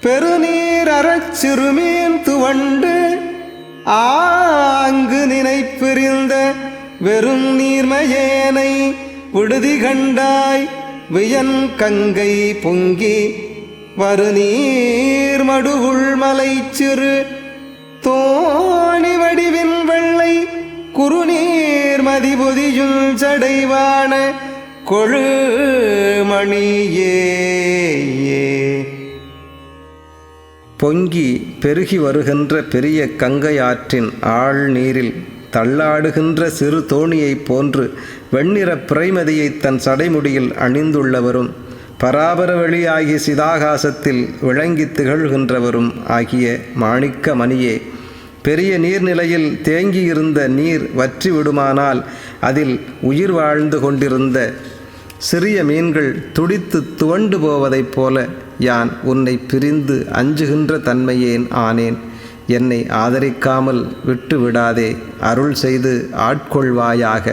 பெருநீர் அறச் சிறுமீன் துவண்டு ஆங்கு நினைப்பிரிந்த வெறும் நீர்மையேனை விடுதி கண்டாய் வியன் கங்கை பொங்கி வருநீர் மடுவுள் மலை சிறு தோணி வடிவின் வெள்ளை குறுநீர் மதிபொதியுள் சடைவான கொழுமணியே. பொங்கி பெருகி வருகின்ற பெரிய கங்கை ஆற்றின் ஆழ் நீரில் தள்ளாடுகின்ற சிறு தோணியைப் போன்று வெண்ணிற பிறைமதியை தன் சடைமுடியில் அணிந்துள்ளவரும் பராபர வெளியாகிய சிதாகாசத்தில் விளங்கி திகழ்கின்றவரும் ஆகிய மாணிக்க மணியே, பெரிய நீர்நிலையில் தேங்கியிருந்த நீர் வற்றி விடுமானால் அதில் உயிர் வாழ்ந்து கொண்டிருந்த சிறிய மீன்கள் துடித்து துவண்டு போவதைப் போல யான் உன்னை பிரிந்து அஞ்சுகின்ற தன்மையேன் ஆனேன். என்னை ஆதரிக்காமல் விட்டு விடாதே, அருள் செய்து ஆட்கொள்வாயாக.